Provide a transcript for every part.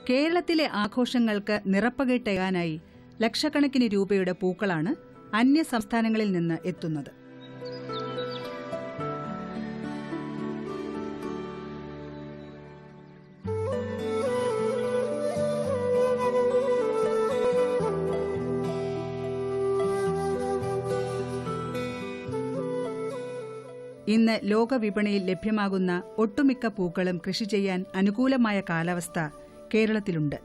കേരളത്തിലെ ആഘോഷങ്ങൾക്ക് നിറപ്പകിട്ടയാനായി ലക്ഷക്കണക്കിന് രൂപയുടെ പൂക്കളാണ് അന്യ സംസ്ഥാനങ്ങളിൽ നിന്ന് എത്തുന്നത്. ഇന്ന് ലോകവിപണിയിൽ ലഭ്യമാകുന്ന ഒട്ടുമിക്ക പൂക്കളും കൃഷി ചെയ്യാൻ അനുകൂലമായ കാലാവസ്ഥ കേരളത്തിലുണ്ട്.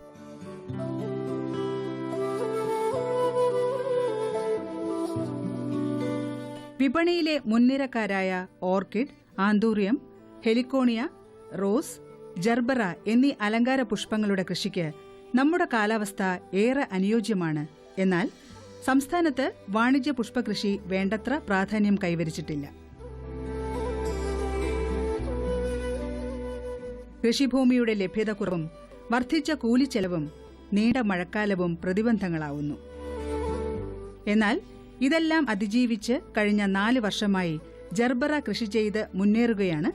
വിപണിയിലെ മുൻനിരക്കാരായ orchid, anthurium, heliconia, rose, gerbera എന്നീ അലങ്കാര പുഷ്പങ്ങളുടെ കൃഷിക്ക് നമ്മുടെ കാലാവസ്ഥ ഏറെ അനുയോജ്യമാണ്. എന്നാൽ സംസ്ഥാനത്ത് വാണിജ്യ പുഷ്പകൃഷി വേണ്ടത്ര പ്രാധാന്യം കൈവരിച്ചിട്ടില്ല. കൃഷിഭൂമിയുടെ ലഭ്യത കുറവും വർദ്ധിച്ച കൂലിച്ചെലവും നീണ്ട മഴക്കാലവും പ്രതിബന്ധങ്ങളാവുന്നു. എന്നാൽ ഇതെല്ലാം അതിജീവിച്ച് കഴിഞ്ഞ 4 വർഷമായി ജർബറ കൃഷി ചെയ്ത് മുന്നേറുകയാണ്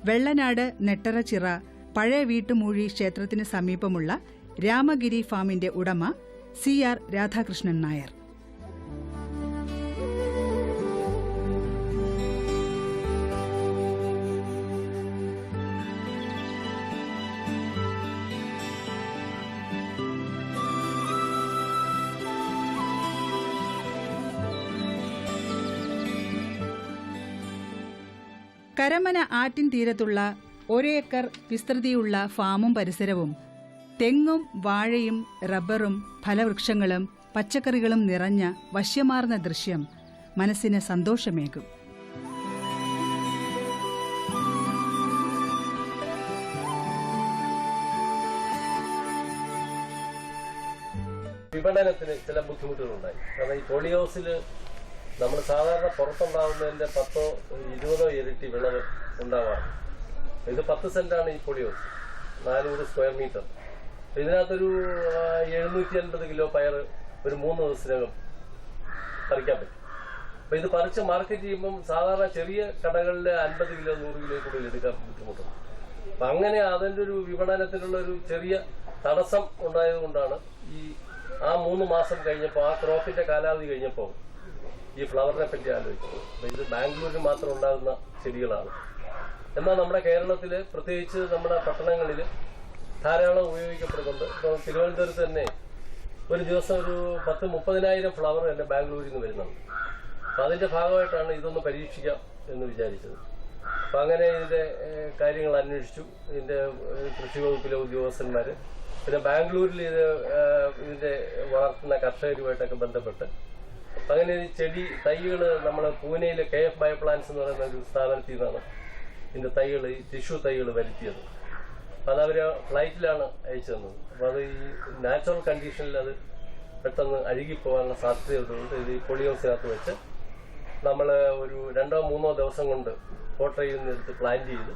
വെള്ളനാട് നെട്ടറച്ചിറ പഴയ വീട്ടുമൂഴി ക്ഷേത്രത്തിന് സമീപമുള്ള രാമഗിരി ഫാമിന്റെ ഉടമ CR രാധാകൃഷ്ണൻ നായർ. കരമന ആറ്റിൻ തീരത്തുള്ള 1 ഏക്കർ വിസ്തൃതിയുള്ള ഫാമും പരിസരവും തെങ്ങും വാഴയും റബ്ബറും ഫലവൃക്ഷങ്ങളും പച്ചക്കറികളും നിറഞ്ഞ വശ്യമാർന്ന ദൃശ്യം മനസ്സിന് സന്തോഷമേകും. വിപണനത്തിന് ചില ബുദ്ധിമുട്ടുകളുണ്ടായി. കാരണം ഈ പോളി ഹൗസിൽ നമ്മൾ സാധാരണ പുറത്തുണ്ടാവുന്നതിന്റെ 10-20 ഇരട്ടി വിളവ് ഉണ്ടാവാറ്. ഇത് 10 സെന്റാണ് ഈ പോളി ഹൗസ്, 400 സ്ക്വയർ മീറ്റർ. ഇതിനകത്തൊരു 750 കിലോ പയർ ഒരു 3 ദിവസത്തിനകം പറിക്കാൻ പറ്റും. അപ്പൊ ഇത് പറിച്ച് മാർക്കറ്റ് ചെയ്യുമ്പം സാധാരണ ചെറിയ കടകളിൽ 50 കിലോ 100 കിലോ കൂടുതൽ എടുക്കാൻ ബുദ്ധിമുട്ടുണ്ട്. അപ്പൊ അങ്ങനെ അതിന്റെ ഒരു വിപണനത്തിനുള്ള ഒരു ചെറിയ തടസ്സം ഉണ്ടായതുകൊണ്ടാണ് ആ 3 മാസം കഴിഞ്ഞപ്പോൾ, ആ ക്രോപ്പിന്റെ കാലാവധി കഴിഞ്ഞപ്പോൾ ഈ ഫ്ലവറിനെ പറ്റി ആലോചിക്കുന്നത്. അപ്പൊ ഇത് ബാംഗ്ലൂരിൽ മാത്രം ഉണ്ടാകുന്ന ചെടികളാണ്. എന്നാൽ നമ്മുടെ കേരളത്തില്, പ്രത്യേകിച്ച് നമ്മുടെ പട്ടണങ്ങളിൽ ധാരാളം ഉപയോഗിക്കപ്പെടുന്നുണ്ട്. ഇപ്പോൾ തിരുവനന്തപുരത്ത് തന്നെ ഒരു ദിവസം ഒരു 10-30,000 ഫ്ലവർ തന്നെ ബാംഗ്ലൂരിൽ നിന്ന് വരുന്നുണ്ട്. അപ്പൊ അതിന്റെ ഭാഗമായിട്ടാണ് ഇതൊന്ന് പരീക്ഷിക്കാം എന്ന് വിചാരിച്ചത്. അപ്പൊ അങ്ങനെ ഇതിന്റെ കാര്യങ്ങൾ അന്വേഷിച്ചു. ഇതിന്റെ കൃഷി വകുപ്പിലെ ഉദ്യോഗസ്ഥന്മാര്, പിന്നെ ബാംഗ്ലൂരിൽ ഇതിന്റെ വളർത്തുന്ന കർഷകരുമായിട്ടൊക്കെ ബന്ധപ്പെട്ട് അങ്ങനെ ചെടി തൈകൾ നമ്മൾ പൂനെയിലെ KF ബയോപ്ലാന്റ്സ് എന്ന് പറയുന്ന ഒരു സ്ഥാപനത്തിൽ നിന്നാണ് ഇതിന്റെ തൈകൾ, ഈ ടിഷ്യൂ തൈകൾ വരുത്തിയത്. അത് അവര് ഫ്ലൈറ്റിലാണ് അയച്ചു തന്നത്. അപ്പൊ അത് ഈ നാച്ചുറൽ കണ്ടീഷനിൽ അത് പെട്ടെന്ന് അഴുകിപ്പോകാനുള്ള സാധ്യതയുള്ളതുകൊണ്ട് ഇത് ഈ പോളി ഹൗസിനകത്ത് വെച്ച് നമ്മൾ ഒരു 2-3 ദിവസം കൊണ്ട് പോട്ടയിൽ നിന്നെടുത്ത് പ്ലാന്റ് ചെയ്ത്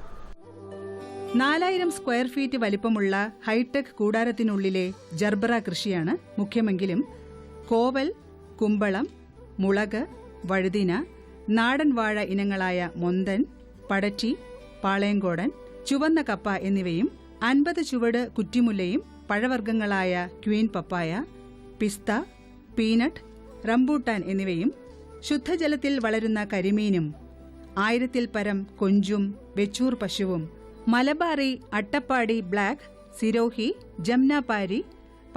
4000 സ്ക്വയർ ഫീറ്റ് വലിപ്പമുള്ള ഹൈടെക് കൂടാരത്തിനുള്ളിലെ ജർബറ കൃഷിയാണ് മുഖ്യമെങ്കിലും കോവൽ, കുമ്പളം, മുളക്, വഴുതിന, നാടൻ വാഴ ഇനങ്ങളായ മൊന്തൻ, പടറ്റി, പാളയങ്കോടൻ, ചുവന്ന കപ്പ എന്നിവയും 50 ചുവട് കുറ്റിമുല്ലയും പഴവർഗ്ഗങ്ങളായ ക്വീൻ പപ്പായ, പിസ്ത, പീനട്ട്, റംബൂട്ടാൻ എന്നിവയും ശുദ്ധജലത്തിൽ വളരുന്ന കരിമീനും 1000-ൽ പരം കൊഞ്ചും വെച്ചൂർ പശുവും മലബാറി, അട്ടപ്പാടി ബ്ലാക്ക്, സിരോഹി, ജംനാപാരി,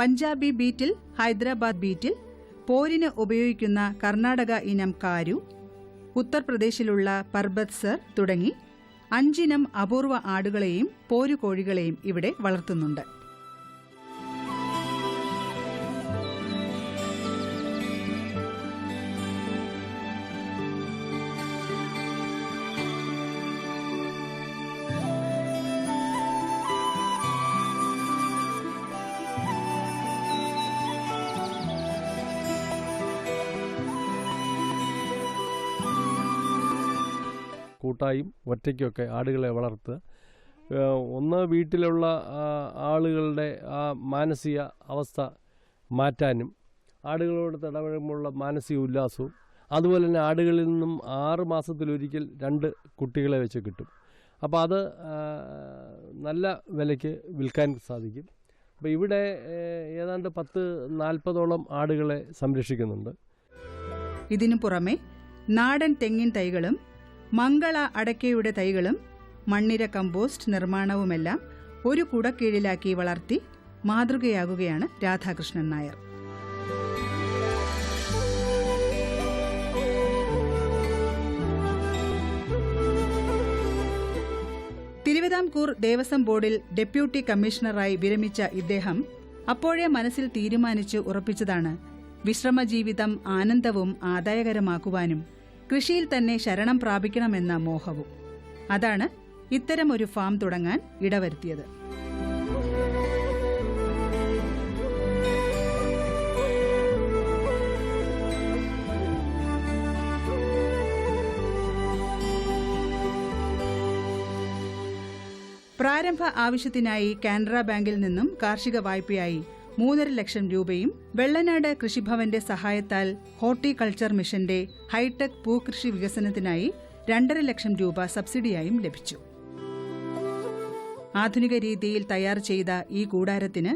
പഞ്ചാബി ബീറ്റിൽ, ഹൈദരാബാദ് ബീറ്റിൽ, പോരിന് ഉപയോഗിക്കുന്ന കർണാടക ഇനം കാരു, ഉത്തർപ്രദേശിലുള്ള പർബത് സർ തുടങ്ങി 5 ഇനം അപൂർവ ആടുകളെയും പോരുകോഴികളെയും ഇവിടെ വളർത്തുന്നുണ്ട്. കൂട്ടായും ഒറ്റയ്ക്കൊക്കെ ആടുകളെ വളർത്തുക. ഒന്ന് വീട്ടിലുള്ള ആളുകളുടെ ആ മാനസിക അവസ്ഥ മാറ്റാനും ആടുകളോട് ഇടപഴകുമ്പോഴുള്ള മാനസിക ഉല്ലാസവും, അതുപോലെ തന്നെ ആടുകളിൽ നിന്നും 6 മാസത്തിലൊരിക്കൽ 2 കുട്ടികളെ വെച്ച് കിട്ടും. അപ്പോൾ അത് നല്ല വിലയ്ക്ക് വിൽക്കാൻ സാധിക്കും. അപ്പോൾ ഇവിടെ ഏതാണ്ട് 10-40ഓളം ആടുകളെ സംരക്ഷിക്കുന്നുണ്ട്. ഇതിനു പുറമെ നാടൻ തെങ്ങിൻ തൈകളും മംഗള അടയ്ക്കയുടെ തൈകളും മണ്ണിര കമ്പോസ്റ്റ് നിർമ്മാണവുമെല്ലാം ഒരു കുടക്കീഴിലാക്കി വളർത്തി മാതൃകയാകുകയാണ് രാധാകൃഷ്ണൻ നായർ. തിരുവിതാംകൂർ ദേവസ്വം ബോർഡിൽ ഡെപ്യൂട്ടി കമ്മീഷണറായി വിരമിച്ച ഇദ്ദേഹം അപ്പോഴേ മനസ്സിൽ തീരുമാനിച്ചു ഉറപ്പിച്ചതാണ് വിശ്രമജീവിതം ആനന്ദവും ആദായകരമാക്കുവാനും കൃഷിയിൽ തന്നെ ശരണം പ്രാപിക്കണമെന്ന മോഹവും. അതാണ് ഇത്തരമൊരു ഫാം തുടങ്ങാൻ ഇടവരുത്തിയത്. പ്രാരംഭ ആവശ്യത്തിനായി കാനറ ബാങ്കിൽ നിന്നും കാർഷിക വായ്പയായി 3.5 ലക്ഷം രൂപയും വെള്ളനാട് കൃഷിഭവന്റെ സഹായത്താൽ ഹോർട്ടികൾച്ചർ മിഷന്റെ ഹൈടെക് പൂകൃഷി വികസനത്തിനായി 2.5 ലക്ഷം രൂപ സബ്സിഡിയായും ലഭിച്ചു. ആധുനിക രീതിയിൽ തയ്യാർ ചെയ്ത ഈ കൂടാരത്തിന്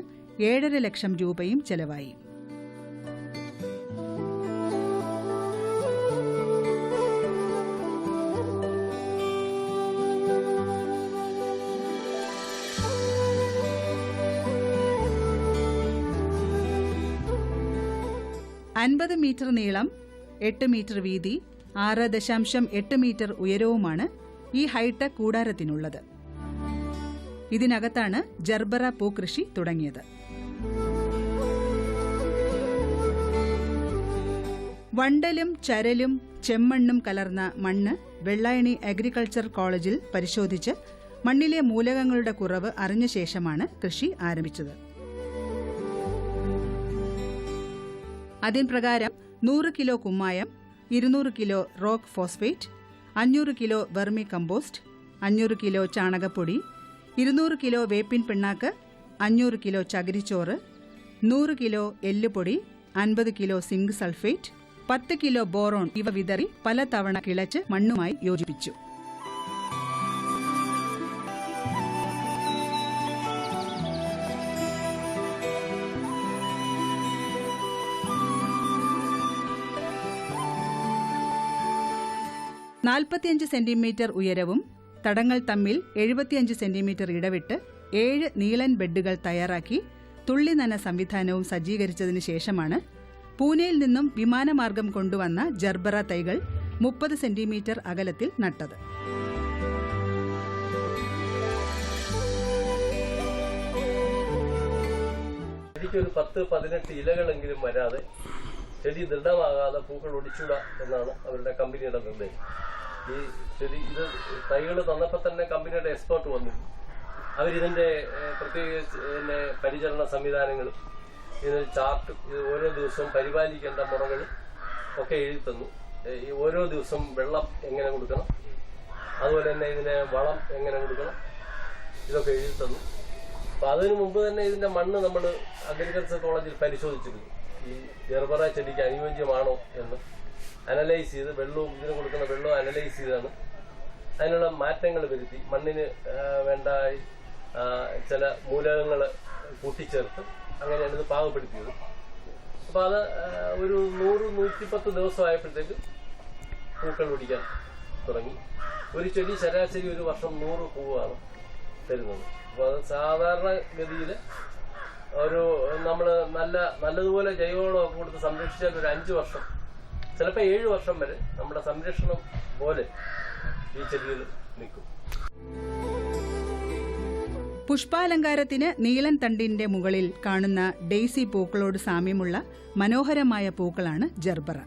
7.5 ലക്ഷം രൂപയും ചെലവായി. $50 മീറ്റർ നീളം, 8 മീറ്റർ വീതി, 6.8 മീറ്റർ ഉയരവുമാണ് ഈ ഹൈടെക് കൂടാരത്തിനുള്ളത്. ഇതിനകത്താണ് ജർബറ പൂക്കൃഷി തുടങ്ങിയത്. വണ്ടലും ചരലും ചെമ്മണ്ണും കലർന്ന മണ്ണ് വെള്ളായണി അഗ്രികൾച്ചർ കോളേജിൽ പരിശോധിച്ച് മണ്ണിലെ മൂലകങ്ങളുടെ കുറവ് അറിഞ്ഞ ശേഷമാണ് കൃഷി ആരംഭിച്ചത്. അതിൻ പ്രകാരം 100 കിലോ കുമ്മായം, 200 kilo rock phosphate, 500 kilo vermi compost, 500 kilo ചാണകപ്പൊടി, 200 കിലോ വേപ്പിൻ പിണ്ണാക്ക്, 500 കിലോ ചകിരിച്ചോറ്, 100 കിലോ എല്ലുപൊടി, 50 kilo zinc sulphate, 10 kilo boron ഇവ വിതറി പലതവണ കിളച്ച് മണ്ണുമായി യോജിപ്പിച്ചു. $45 സെന്റിമീറ്റർ ഉയരവും തടങ്ങൾ തമ്മിൽ 75 സെന്റിമീറ്റർ ഇടവിട്ട് 7 നീളൻ ബെഡുകൾ തയ്യാറാക്കി തുള്ളിനന സംവിധാനവും സജ്ജീകരിച്ചതിനു ശേഷമാണ് പൂനെയിൽ നിന്നും വിമാനമാർഗം കൊണ്ടുവന്ന ജർബറ തൈകൾ 30 സെന്റിമീറ്റർ അകലത്തിൽ നട്ടത്. ചെടിക്കൊരു 10-18 ഇലകളെങ്കിലും വരാതെ ചെടി ദൃഢമാകാതെ പൂക്കൾ ഒടിച്ചൂടാ എന്നാണ് അവരുടെ കമ്പനിയുടെ നിർദ്ദേശം. ഈ ചെടി ഇത് തൈകൾ തന്നപ്പോൾ തന്നെ കമ്പനിയുടെ എക്സ്പേർട്ട് വന്നു. അവരിതിൻ്റെ പ്രത്യേകിച്ച് പരിചരണ സംവിധാനങ്ങളും ഇതിനൊരു ചാർട്ട്, ഇത് ഓരോ ദിവസവും പരിപാലിക്കേണ്ട മുറകൾ ഒക്കെ എഴുതി തന്നു. ഈ ഓരോ ദിവസവും വെള്ളം എങ്ങനെ കൊടുക്കണം, അതുപോലെ തന്നെ ഇതിന് വളം എങ്ങനെ കൊടുക്കണം, ഇതൊക്കെ എഴുതി തന്നു. അപ്പോൾ അതിനു മുമ്പ് തന്നെ ഇതിൻ്റെ മണ്ണ് നമ്മൾ അഗ്രികൾച്ചർ കോളേജിൽ പരിശോധിച്ചിരുന്നു. ഈ ജർബറ ചെടിക്ക് അനുയോജ്യമാണോ എന്ന് അനലൈസ് ചെയ്ത് വെള്ളവും ഇതിന് കൊടുക്കുന്ന വെള്ളവും അനലൈസ് ചെയ്താണ് അതിനുള്ള മാറ്റങ്ങൾ വരുത്തി മണ്ണിന് വേണ്ട ചില മൂലകങ്ങൾ കൂട്ടിച്ചേർത്ത് അങ്ങനെയാണ് ഇത് പാകപ്പെടുത്തിയത്. അപ്പോൾ അത് ഒരു 100-110 ദിവസമായപ്പോഴത്തേക്ക് പൂക്കൾ പിടിക്കാൻ തുടങ്ങി. ഒരു ചെടി ശരാശരി ഒരു വർഷം 100 പൂവാണ് തരുന്നത്. അപ്പോൾ അത് സാധാരണഗതിയിൽ ഒരു നമ്മൾ നല്ലതുപോലെ ജൈവവളമൊക്കെ കൊടുത്ത് സംരക്ഷിച്ചാൽ ഒരു 5 വർഷം, ചിലപ്പോൾ 7 വർഷം വരെ നമ്മുടെ സംരക്ഷണം പോലെ ഈ ചെടികൾ നിൽക്കും. പുഷ്പാലങ്കാരത്തിന് നീളൻ തണ്ടിന്റെ മുകളിൽ കാണുന്ന ഡെയ്സി പൂക്കളോട് സാമ്യമുള്ള മനോഹരമായ പൂക്കളാണ് ജർബറ.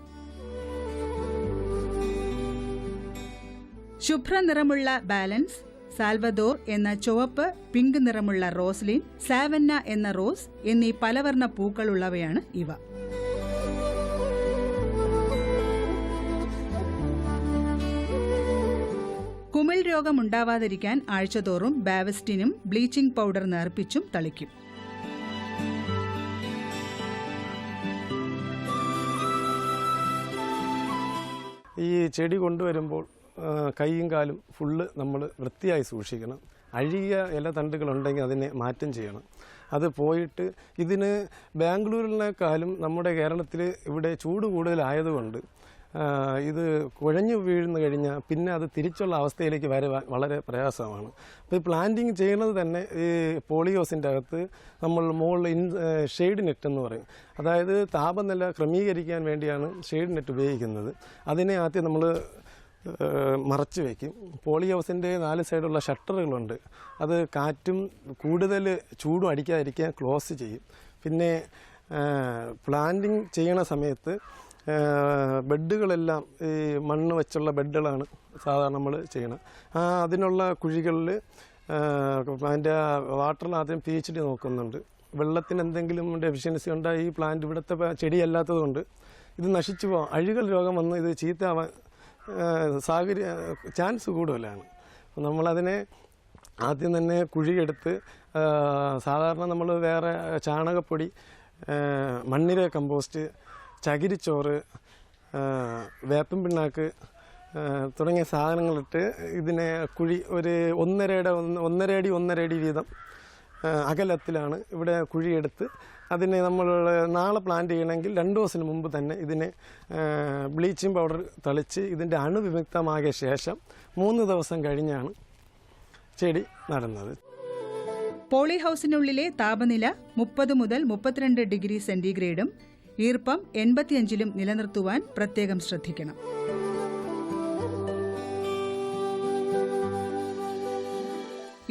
ശുഭ്ര നിറമുള്ള ബാലൻസ്, സാൽവദോർ എന്ന ചുവപ്പ് പിങ്ക് നിറമുള്ള റോസ്ലിൻ, സാവന്ന എന്ന റോസ് എന്നീ പലവർണ്ണ പൂക്കളുള്ളവയാണ് ഇവ. കുമിൾ രോഗമുണ്ടാവാതിരിക്കാൻ ആഴ്ചതോറും ബാവസ്റ്റിനും ബ്ലീച്ചിംഗ് പൗഡർ നേർപ്പിച്ചും തളിക്കും. ഈ ചെടി കൊണ്ടുവരുമ്പോൾ കൈയും കാലും ഫുള്ള് നമ്മൾ വൃത്തിയായി സൂക്ഷിക്കണം. അഴുകിയ ഇല തണ്ടുകളുണ്ടെങ്കിൽ അതിനെ മാറ്റം ചെയ്യണം. അത് പോയിട്ട് ഇതിന് ബാംഗ്ലൂരിനേക്കാളും നമ്മുടെ കേരളത്തിൽ ഇവിടെ ചൂട് കൂടുതലായതുകൊണ്ട് ഇത് കുഴഞ്ഞു വീഴുന്നു കഴിഞ്ഞാൽ പിന്നെ അത് തിരിച്ചുള്ള അവസ്ഥയിലേക്ക് വരുവാൻ വളരെ പ്രയാസമാണ്. അപ്പോൾ ഈ പ്ലാന്റിങ് ചെയ്യുന്നത് തന്നെ ഈ പോളിയോസിൻ്റെ അകത്ത് നമ്മൾ മുകളിൽ ഷെയ്ഡ് നെറ്റ് എന്ന് പറയും. അതായത് താപനില ക്രമീകരിക്കാൻ വേണ്ടിയാണ് ഷെയ്ഡ് നെറ്റ് ഉപയോഗിക്കുന്നത്. അതിനെ ആദ്യം നമ്മൾ മറച്ചു വയ്ക്കും. പോളി ഹൗസിൻ്റെ 4 സൈഡുള്ള ഷട്ടറുകളുണ്ട്. അത് കാറ്റും കൂടുതൽ ചൂടും അടിക്കാതിരിക്കാൻ ക്ലോസ് ചെയ്യും. പിന്നെ പ്ലാന്റിങ് ചെയ്യണ സമയത്ത് ബെഡുകളെല്ലാം ഈ മണ്ണ് വെച്ചുള്ള ബെഡുകളാണ് സാധാരണ നമ്മൾ ചെയ്യണം. അതിനുള്ള കുഴികളിൽ അതിൻ്റെ വാട്ടറിൽ ആദ്യം pH നോക്കുന്നുണ്ട്. വെള്ളത്തിന് എന്തെങ്കിലും ഡെഫിഷ്യൻസി ഉണ്ടായി ഈ പ്ലാന്റ് ഇവിടുത്തെ ചെടിയല്ലാത്തതുകൊണ്ട് ഇത് നശിച്ചു പോകാം. അഴുകൽ രോഗം വന്ന് ഇത് ചീത്തയാവാൻ ചാൻസ് കൂടുതലാണ്. നമ്മളതിനെ ആദ്യം തന്നെ കുഴിയെടുത്ത് സാധാരണ നമ്മൾ വേറെ ചാണകപ്പൊടി, മണ്ണിര കമ്പോസ്റ്റ്, ചകിരിച്ചോറ്, വേപ്പൻ പിണ്ണാക്ക് തുടങ്ങിയ സാധനങ്ങളിട്ട് ഇതിനെ കുഴി ഒരു 1.5 അടി വീതം അകലത്തിലാണ് ഇവിടെ കുഴിയെടുത്ത് അതിനെ നമ്മൾ നാളെ പ്ലാന്റ് ചെയ്യണമെങ്കിൽ 2 ദിവസത്തിന് മുമ്പ് തന്നെ ഇതിനെ ബ്ലീച്ചിങ് പൗഡർ തളിച്ച് ഇതിൻ്റെ അണുവിമുക്തമാകിയ ശേഷം 3 ദിവസം കഴിഞ്ഞാണ് ചെടി നടുന്നത്. പോളി ഹൗസിനുള്ളിലെ താപനില 30 മുതൽ 32 ഡിഗ്രി സെന്റിഗ്രേഡും ഈർപ്പം 85-ലും നിലനിർത്തുവാൻ പ്രത്യേകം ശ്രദ്ധിക്കണം.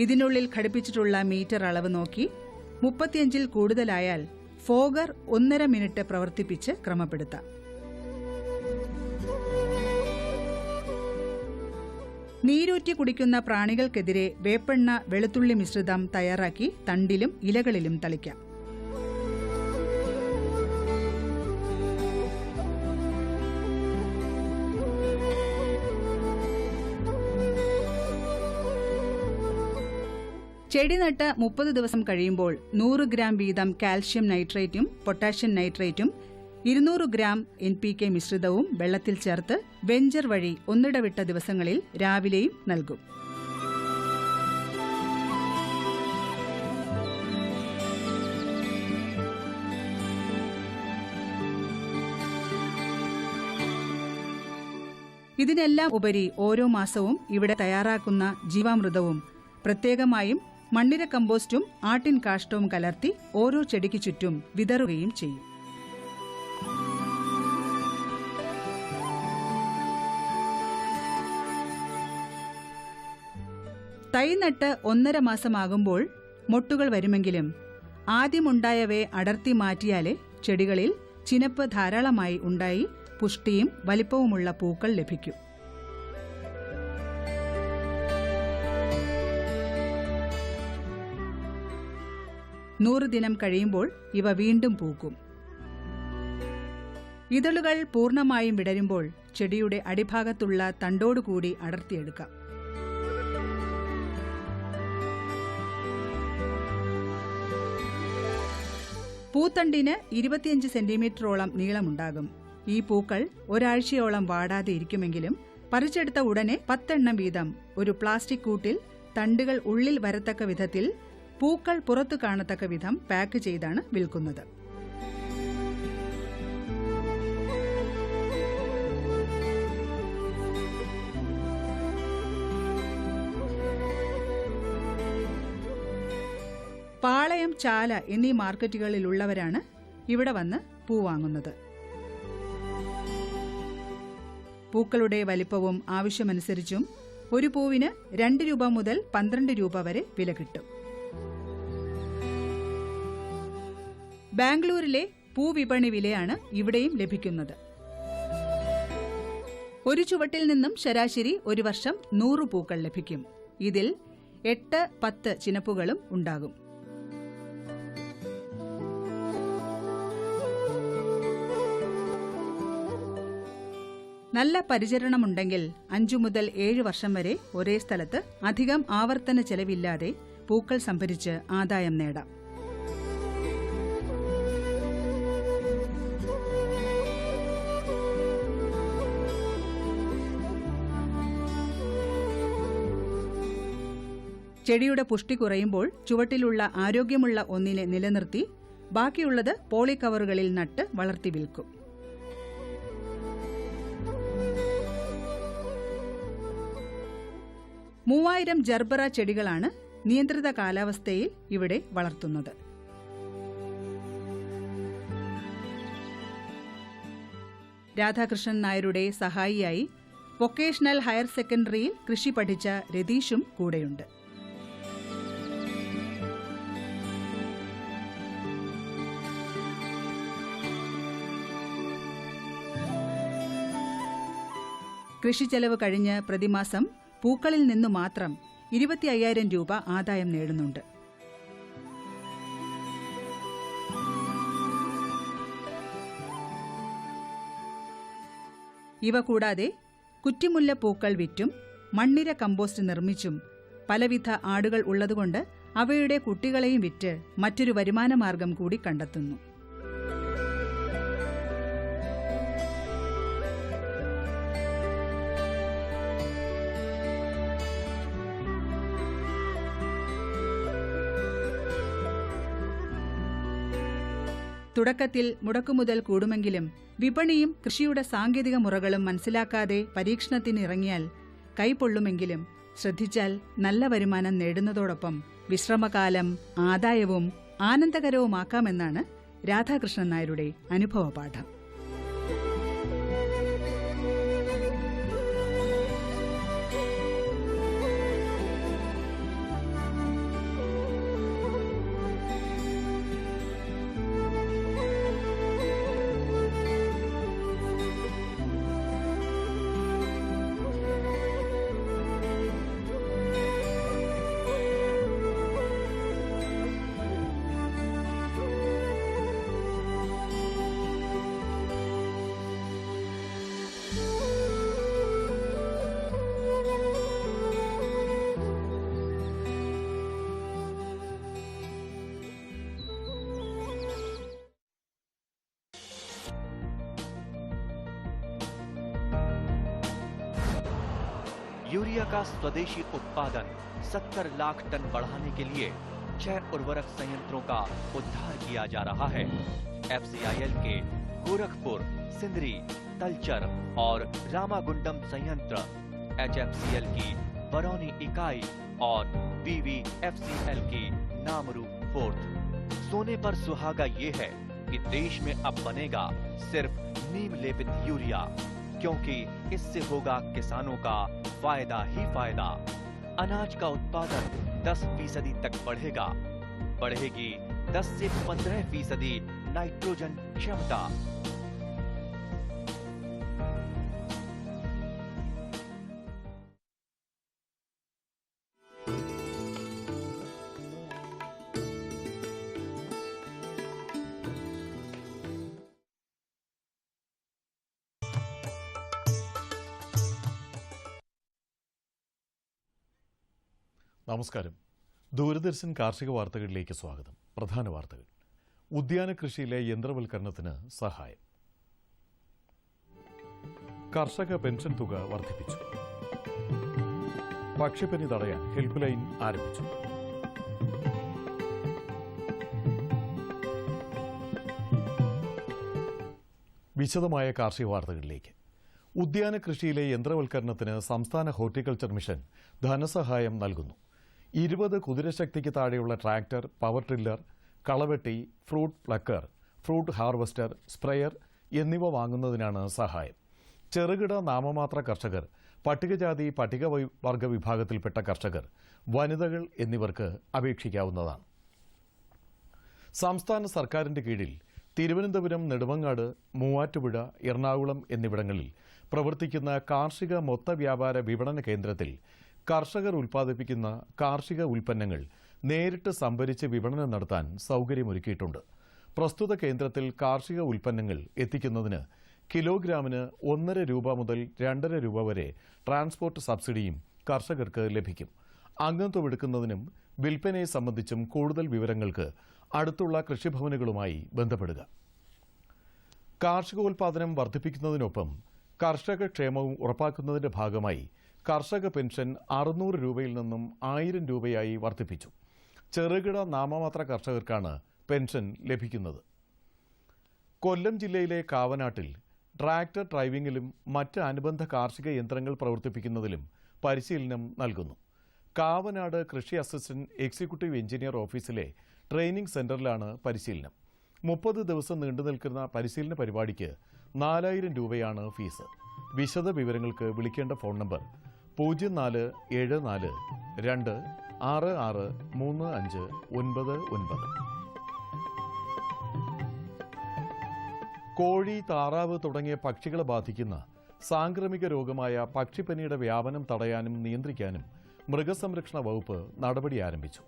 ഇതിനുള്ളിൽ ഘടിപ്പിച്ചിട്ടുള്ള മീറ്റർ അളവ് നോക്കി 35-ൽ കൂടുതലായാൽ ഫോഗർ 1.5 മിനിറ്റ് പ്രവർത്തിപ്പിച്ച് ക്രമപ്പെടുത്താം. നീരൂറ്റി കുടിക്കുന്ന പ്രാണികൾക്കെതിരെ വേപ്പെണ്ണ വെളുത്തുള്ളി മിശ്രിതം തയ്യാറാക്കി തണ്ടിലും ഇലകളിലും തളിക്കാം. ചെടി നട്ട് 30 ദിവസം കഴിയുമ്പോൾ 100 ഗ്രാം വീതം കാൽഷ്യം നൈട്രേറ്റും പൊട്ടാഷ്യം നൈട്രേറ്റും 200 ഗ്രാം NPK മിശ്രിതവും വെള്ളത്തിൽ ചേർത്ത് വെഞ്ചർ വഴി ഒന്നിടവിട്ട ദിവസങ്ങളിൽ രാവിലെയും നൽകും. ഇതിനെല്ലാം ഉപരി ഓരോ മാസവും ഇവിടെ തയ്യാറാക്കുന്ന ജീവാമൃതവും പ്രത്യേകമായും മണ്ണിര കമ്പോസ്റ്റും ആട്ടിൻ കാഷ്ടവും കലർത്തി ഓരോ ചെടിക്ക് ചുറ്റും വിതറുകയും ചെയ്യും. തൈ നട്ട് 1.5 മാസമാകുമ്പോൾ മൊട്ടുകൾ വരുമെങ്കിലും ആദ്യമുണ്ടായവയെ അടർത്തി മാറ്റിയാലേ ചെടികളിൽ ചിനപ്പ് ധാരാളമായി ഉണ്ടായി പുഷ്ടിയും വലിപ്പവുമുള്ള പൂക്കൾ ലഭിക്കൂ. 100 ദിനം കഴിയുമ്പോൾ ഇവ വീണ്ടും പൂക്കും. ഇതളുകൾ പൂർണ്ണമായും വിടരുമ്പോൾ ചെടിയുടെ അടിഭാഗത്തുള്ള തണ്ടോടുകൂടി അടർത്തിയെടുക്കാം. പൂത്തണ്ടിന് 25 സെന്റിമീറ്ററോളം നീളമുണ്ടാകും. ഈ പൂക്കൾ ഒരാഴ്ചയോളം വാടാതെ ഇരിക്കുമെങ്കിലും പറിച്ചെടുത്ത ഉടനെ 10 എണ്ണം വീതം ഒരു പ്ലാസ്റ്റിക് കൂട്ടിൽ തണ്ടുകൾ ഉള്ളിൽ വരത്തക്ക വിധത്തിൽ പൂക്കൾ പുറത്തു കാണത്തക്ക വിധം പാക്ക് ചെയ്താണ് വിൽക്കുന്നത്. പാളയം, ചാല എന്നീ മാർക്കറ്റുകളിലുള്ളവരാണ് ഇവിടെ വന്ന് പൂ വാങ്ങുന്നത്. പൂക്കളുടെ വലിപ്പവും ആവശ്യമനുസരിച്ചും ഒരു പൂവിന് 2 രൂപ മുതൽ 12 രൂപ വരെ വില കിട്ടും. ബാംഗ്ലൂരിലെ പൂവിപണി വിലയാണ് ഇവിടെയും ലഭിക്കുന്നത്. ഒരു ചുവട്ടിൽ നിന്നും ശരാശരി ഒരു വർഷം 100 പൂക്കൾ ലഭിക്കും. ഇതിൽ 8-10 ചിനപ്പുകളും ഉണ്ടാകും. നല്ല പരിചരണമുണ്ടെങ്കിൽ 5 മുതൽ 7 വർഷം വരെ ഒരേ സ്ഥലത്ത് അധികം ആവർത്തന ചെലവില്ലാതെ പൂക്കൾ സംഭരിച്ച് ആദായം നേടാം. ചെടിയുടെ പുഷ്ടി കുറയുമ്പോൾ ചുവട്ടിലുള്ള ആരോഗ്യമുള്ള ഒന്നിനെ നിലനിർത്തി ബാക്കിയുള്ളത് പോളി കവറുകളിൽ നട്ട് വളർത്തി വിൽക്കും. മൂവായിരം ജർബറ ചെടികളാണ് നിയന്ത്രിത കാലാവസ്ഥയിൽ ഇവിടെ വളർത്തുന്നത്. രാധാകൃഷ്ണൻ നായരുടെ സഹായിയായി വൊക്കേഷണൽ ഹയർ സെക്കൻഡറിയിൽ കൃഷി പഠിച്ച രതീഷും കൂടെയുണ്ട്. കൃഷിച്ചെലവ് കഴിഞ്ഞ് പ്രതിമാസം പൂക്കളിൽ നിന്നു മാത്രം 25,000 രൂപ ആദായം നേടുന്നുണ്ട്. ഇവ കൂടാതെ കുറ്റിമുല്ല പൂക്കൾ വിറ്റും മണ്ണിര കമ്പോസ്റ്റ് നിർമ്മിച്ചും പലവിധ ആടുകൾ ഉള്ളതുകൊണ്ട് അവയുടെ കുട്ടികളെയും വിറ്റ് മറ്റൊരു വരുമാനമാർഗം കൂടി കണ്ടെത്തുന്നു. തുടക്കത്തിൽ മുടക്കുമുതൽ കൂടുമെങ്കിലും വിപണിയും കൃഷിയുടെ സാങ്കേതിക മുറകളും മനസ്സിലാക്കാതെ പരീക്ഷണത്തിനിറങ്ങിയാൽ കൈപൊള്ളുമെങ്കിലും ശ്രദ്ധിച്ചാൽ നല്ല വരുമാനം നേടുന്നതോടൊപ്പം വിശ്രമകാലം ആദായവും ആനന്ദകരവുമാക്കാമെന്നാണ് രാധാകൃഷ്ണൻ നായരുടെ അനുഭവപാഠം. यूरिया का स्वदेशी उत्पादन 70 लाख टन बढ़ाने के लिए 6 उर्वरक संयंत्रों का उद्धार किया जा रहा है। FCIL के गोरखपुर, सिंदरी, तलचर और रामागुंडम संयंत्र, HFCL की बरौनी इकाई और BVFCL की नामरू फोर्थ। सोने पर सुहागा ये है कि देश में अब बनेगा सिर्फ नीम लेपित यूरिया, क्योंकि इससे होगा किसानों का फायदा ही फायदा। अनाज का उत्पादन 10% तक बढ़ेगा। बढ़ेगी 10 से 15% नाइट्रोजन क्षमता। നമസ്കാരം. ദൂരദർശൻ കാർഷിക വാർത്തകളിലേക്ക് സ്വാഗതം. പ്രധാന വാർത്തകൾ. ഉദ്യാന കൃഷിയിലെ യന്ത്രവൽക്കരണത്തിന് സഹായം. കർഷക പെൻഷൻ തുക വർദ്ധിപ്പിച്ചു. പക്ഷിപ്പനി തടയാൻ ഹെൽപ്പ് ലൈൻ ആരംഭിച്ചു. വിശദമായ കാർഷിക വാർത്തകളിലേക്ക്. ഉദ്യാന കൃഷിയിലെ യന്ത്രവൽക്കരണത്തിന് സംസ്ഥാന ഹോർട്ടിക്കൾച്ചർ മിഷൻ ധനസഹായം നൽകുന്നു. 20 കുതിരശക്തിക്ക് താഴെയുള്ള ട്രാക്ടർ, പവർ ട്രില്ലർ, കളവെട്ടി, fruit plucker, fruit harvester, sprayer എന്നിവ വാങ്ങുന്നതിനാണ് സഹായം. ചെറുകിട നാമമാത്ര കർഷകർ, പട്ടികജാതി പട്ടികവർഗ വിഭാഗത്തിൽപ്പെട്ട കർഷകർ, വനിതകൾ എന്നിവർക്ക് അപേക്ഷിക്കാവുന്നതാണ്. സംസ്ഥാന സർക്കാരിന്റെ കീഴിൽ തിരുവനന്തപുരം, നെടുമങ്ങാട്, മൂവാറ്റുപുഴ, എറണാകുളം എന്നിവിടങ്ങളിൽ പ്രവർത്തിക്കുന്ന കാർഷിക മൊത്ത വ്യാപാര വിപണന കേന്ദ്രത്തിൽ കർഷകർ ഉൽപ്പാദിപ്പിക്കുന്ന കാർഷിക ഉൽപ്പന്നങ്ങൾ നേരിട്ട് സംഭരിച്ച് വിപണനം നടത്താൻ സൌകര്യമൊരുക്കിയിട്ടുണ്ട്. പ്രസ്തുത കേന്ദ്രത്തിൽ കാർഷിക ഉൽപ്പന്നങ്ങൾ എത്തിക്കുന്നതിന് കിലോഗ്രാമിന് 1.5 രൂപ മുതൽ 2.5 രൂപ വരെ ട്രാൻസ്പോർട്ട് സബ്സിഡിയും കർഷകർക്ക് ലഭിക്കും. അംഗത്വം എടുക്കുന്നതിനും വിൽപ്പനയെ സംബന്ധിച്ചും കൂടുതൽ വിവരങ്ങൾക്ക് അടുത്തുള്ള കൃഷിഭവനുകളുമായി ബന്ധപ്പെടുക. കാർഷികോൽപാദനം വർദ്ധിപ്പിക്കുന്നതിനൊപ്പം കർഷക ക്ഷേമവും ഉറപ്പാക്കുന്നതിന്റെ ഭാഗമായി കർഷക പെൻഷൻ 600 രൂപയിൽ നിന്നും 1000 രൂപയായി വർദ്ധിപ്പിച്ചു. ചെറുകിട നാമമാത്ര കർഷകർക്കാണ് പെൻഷൻ ലഭിക്കുന്നത്. കൊല്ലം ജില്ലയിലെ കാവനാട്ടിൽ ട്രാക്ടർ ഡ്രൈവിംഗിലും മറ്റ് അനുബന്ധ കാർഷിക യന്ത്രങ്ങൾ പ്രവർത്തിപ്പിക്കുന്നതിലും പരിശീലനം നൽകുന്നു. കാവനാട് കൃഷി അസിസ്റ്റന്റ് എക്സിക്യൂട്ടീവ് എഞ്ചിനീയർ ഓഫീസിലെ ട്രെയിനിംഗ് സെന്ററിലാണ് പരിശീലനം. 30 ദിവസം നീണ്ടുനിൽക്കുന്ന പരിശീലന പരിപാടിക്ക് 4000 രൂപയാണ് ഫീസ്. വിശദ വിവരങ്ങൾക്ക് വിളിക്കേണ്ട ഫോൺ നമ്പർ 0474 266 3599. കോഴി, താറാവ് തുടങ്ങിയ പക്ഷികളെ ബാധിക്കുന്ന സാംക്രമിക രോഗമായ പക്ഷിപ്പനിയുടെ വ്യാപനം തടയാനും നിയന്ത്രിക്കാനും മൃഗസംരക്ഷണ വകുപ്പ് നടപടി ആരംഭിച്ചു.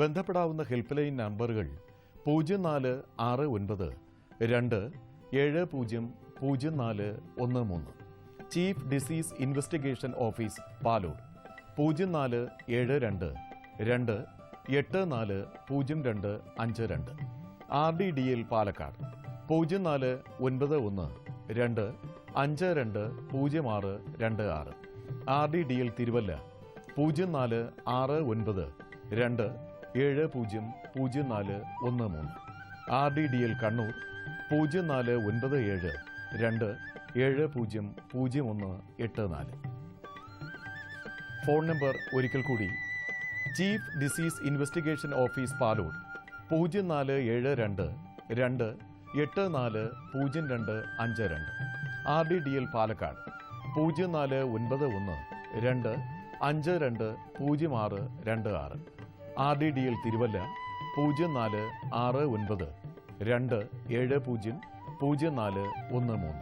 ബന്ധപ്പെടാവുന്ന ഹെൽപ്പ് ലൈൻ നമ്പറുകൾ 0469 2700413, chief disease investigation office Palode 0472 2840252, RDDL Palakkad 0491 2520626, RDDL Thiruvalla 0469 2700413, RDDL Kannur 0497 2700184. Phone number ഒരിക്കൽ കൂടി: chief disease investigation office Palode 0472 2840252, RDDL Palakkad 0491 2520626, RDDL Thiruvalla 0469 2700413,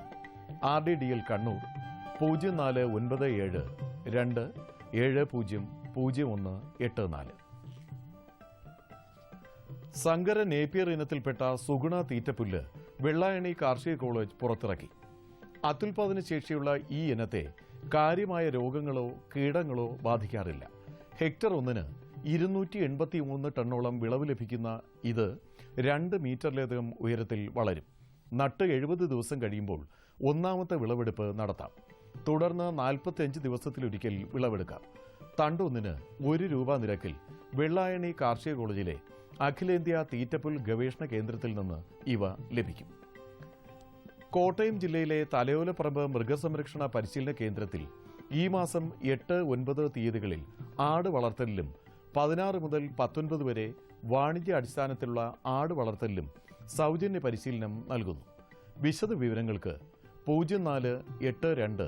RDDL Kannur 0497 2700184. സങ്കര നേപ്പിയർ ഇനത്തിൽപ്പെട്ട സുഗുണ തീറ്റപ്പുല്ല് വെള്ളായണി കാർഷിക കോളേജ് പുറത്തിറക്കി. അത്യുൽപാദന ശേഷിയുള്ള ഈ ഇനത്തെ കാര്യമായ രോഗങ്ങളോ കീടങ്ങളോ ബാധിക്കാറില്ല. ഹെക്ടർ ഒന്നിന് 283 ടണ്ണോളം വിളവ് ലഭിക്കുന്ന ഇത് 2 മീറ്ററിലധികം ഉയരത്തിൽ വളരും. നട്ട് 70 ദിവസം കഴിയുമ്പോൾ ഒന്നാമത്തെ വിളവെടുപ്പ് നടത്താം. തുടർന്ന് 45 ദിവസത്തിലൊരിക്കൽ വിളവെടുക്കാം. തണ്ടൊന്നിന് 1 രൂപ നിരക്കിൽ വെള്ളായണി കാർഷിക കോളേജിലെ അഖിലേന്ത്യാ തീറ്റപ്പുൽ ഗവേഷണ കേന്ദ്രത്തിൽ നിന്ന് ഇവ ലഭിക്കും. കോട്ടയം ജില്ലയിലെ തലയോലപ്പറമ്പ് മൃഗസംരക്ഷണ പരിശീലന കേന്ദ്രത്തിൽ ഈ മാസം 8, 9 തീയതികളിൽ ആട് വളർത്തലിലും 16 മുതൽ 19 വരെ വാണിജ്യ അടിസ്ഥാനത്തിലുള്ള ആട് വളർത്തലിലും സൗജന്യ പരിശീലനം നൽകുന്നു. വിശദ വിവരങ്ങൾക്ക് 0482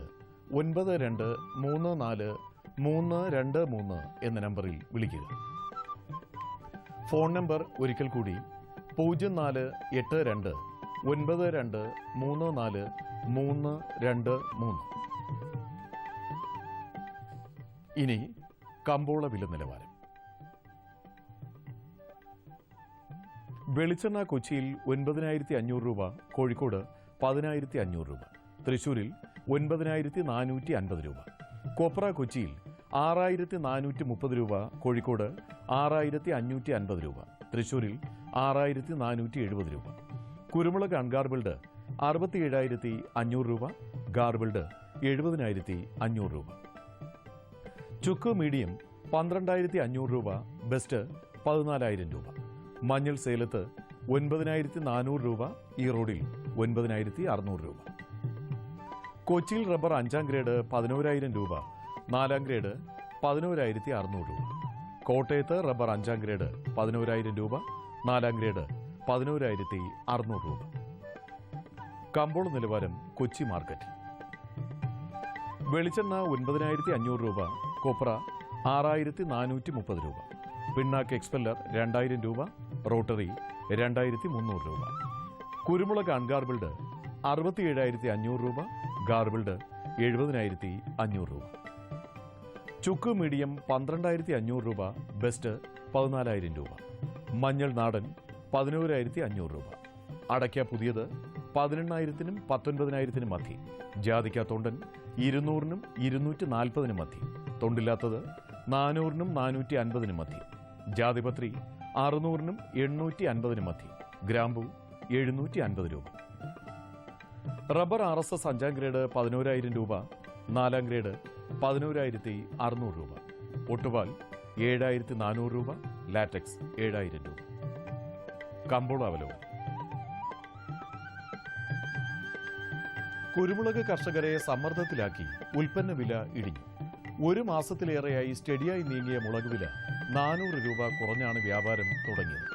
9234 323 എന്ന നമ്പറിൽ വിളിക്കുക. ഫോൺ നമ്പർ ഒരിക്കൽ കൂടി: 0482 9234 323. ഇനി കമ്പോള വില നിലവാരം. വെളിച്ചെണ്ണ കൊച്ചിയിൽ 9500 രൂപ, കോഴിക്കോട് 10500 രൂപ, തൃശൂരിൽ 9450 രൂപ. കൊപ്ര കൊച്ചിയിൽ 6430 രൂപ, കോഴിക്കോട് 6550 രൂപ, തൃശൂരിൽ 6470 രൂപ. കുരുമുളക് അൺഗാർബിൾഡ് 67500 രൂപ, ഗാർബിൾഡ് 70500 രൂപ. ചുക്ക് മീഡിയം 12500 രൂപ, ബെസ്റ്റ് 14000 രൂപ. മഞ്ഞൾ സേലത്ത് 9400 രൂപ, ഈറോഡിൽ 9600 രൂപ. കൊച്ചിയിൽ റബ്ബർ 5ാം ഗ്രേഡ് 11000 രൂപ, 4ാം ഗ്രേഡ് 11600 രൂപ. കോട്ടയത്ത് റബ്ബർ 5ാം ഗ്രേഡ് 11000 രൂപ, 4ാം ഗ്രേഡ് 11600 രൂപ. കമ്പോള നിലവാരം കൊച്ചി മാർക്കറ്റ്. വെളിച്ചെണ്ണ 9500 രൂപ, കൊപ്ര 6430 രൂപ, പിണ്ണാക്ക് എക്സ്പെല്ലർ 2000 രൂപ, റോട്ടറി 2300 രൂപ. കുരുമുളക് അൺഗാർബിൾഡ് 67500 രൂപ, ഗാർബിൾഡ് 70500 രൂപ. ചുക്ക് മീഡിയം 12500 രൂപ, ബെസ്റ്റ് 14000 രൂപ. മഞ്ഞൾ നാടൻ 11500 രൂപ. അടയ്ക്ക പുതിയത് 18000നും 19000നും മധ്യേ. ജാതിക്ക തൊണ്ടൻ 200നും 240നും മധ്യേ. തൊണ്ടില്ലാത്തത് 400നും 450നും മധ്യേ. ജാതിപത്രി 600നും 850നും മധ്യേ. ഗ്രാമ്പു 750 രൂപ. റബ്ബർ RSS 5ാം ഗ്രേഡ് 11000 രൂപ, 4ാം ഗ്രേഡ് 11,600 രൂപ, ഒട്ടുപാൽ 7,400 രൂപ, ലാറ്റക്സ് 7,000 രൂപ. കമ്പോള അവലോകനം. കുരുമുളക് കർഷകരെ സമ്മർദ്ദത്തിലാക്കി ഉൽപ്പന്ന വില ഇടിഞ്ഞു. ഒരു മാസത്തിലേറെയായി സ്റ്റഡിയായി നീങ്ങിയ മുളക് വില 400 രൂപ കുറഞ്ഞാണ് വ്യാപാരം തുടങ്ങിയത്.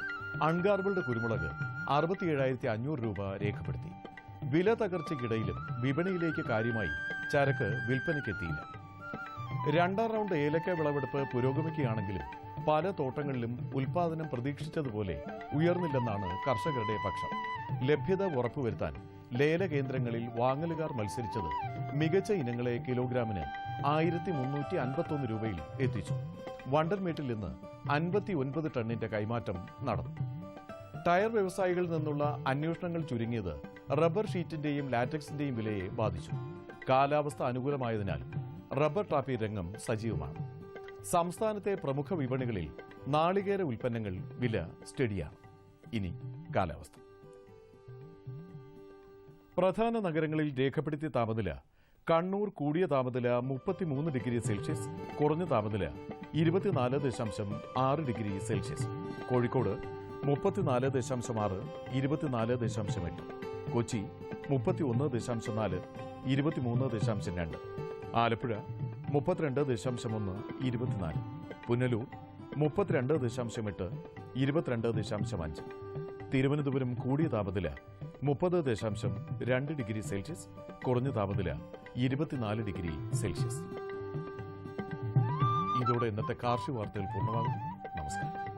അൺഗാർബിൾഡ് കുരുമുളക് 67,500 രൂപ രേഖപ്പെടുത്തി. വില തകർച്ചയ്ക്കിടയിലും വിപണിയിലേക്ക് കാര്യമായി ചരക്ക് വിൽപ്പനയ്ക്കെത്തിയില്ല. രണ്ടാം റൗണ്ട് ഏലക്ക വിളവെടുപ്പ് പുരോഗമിക്കുകയാണെങ്കിലും പല തോട്ടങ്ങളിലും ഉൽപാദനം പ്രതീക്ഷിച്ചതുപോലെ ഉയർന്നില്ലെന്നാണ് കർഷകരുടെ പക്ഷം. ലഭ്യത ഉറപ്പുവരുത്താൻ ലേല കേന്ദ്രങ്ങളിൽ വാങ്ങലുകാർ മത്സരിച്ചത് മികച്ച ഇനങ്ങളെ കിലോഗ്രാമിന് 1,351 രൂപയിൽ എത്തിച്ചു. വണ്ടർമേട്ടിൽ നിന്ന് 59 ടണ്ണിന്റെ കൈമാറ്റം നടന്നു. ടയർ വ്യവസായികളിൽ നിന്നുള്ള അന്വേഷണങ്ങൾ ചുരുങ്ങിയത് റബ്ബർ ഷീറ്റിന്റെയും ലാറ്റക്സിന്റെയും വിലയെ ബാധിച്ചു. കാലാവസ്ഥ അനുകൂലമായതിനാൽ റബ്ബർ ടാപ്പി രംഗം സജീവമാണ്. സംസ്ഥാനത്തെ പ്രമുഖ വിപണികളിൽ നാളികേര ഉൽപ്പന്നങ്ങൾ വില സ്റ്റഡിയാണ്. ഇനി കാലാവസ്ഥ. പ്രധാന നഗരങ്ങളിൽ രേഖപ്പെടുത്തിയ താപനില: കണ്ണൂർ കൂടിയ താപനില 33 ഡിഗ്രി സെൽഷ്യസ്, കുറഞ്ഞ താപനില 24.6 ഡിഗ്രി സെൽഷ്യസ്. കോഴിക്കോട് 34.6, 24.8. കൊച്ചി 31.4, 23.2. ആലപ്പുഴ 32.1, 24. പുനലൂർ 32.8, 22.5. തിരുവനന്തപുരം കൂടിയ താപനില 30.2 ഡിഗ്രി സെൽഷ്യസ്, കുറഞ്ഞ താപനില 24 ഡിഗ്രി സെൽഷ്യസ്. ഇതോടെ ഇന്നത്തെ കാർഷിക വാർത്തകൾ പൂർണ്ണമാകും. നമസ്കാരം.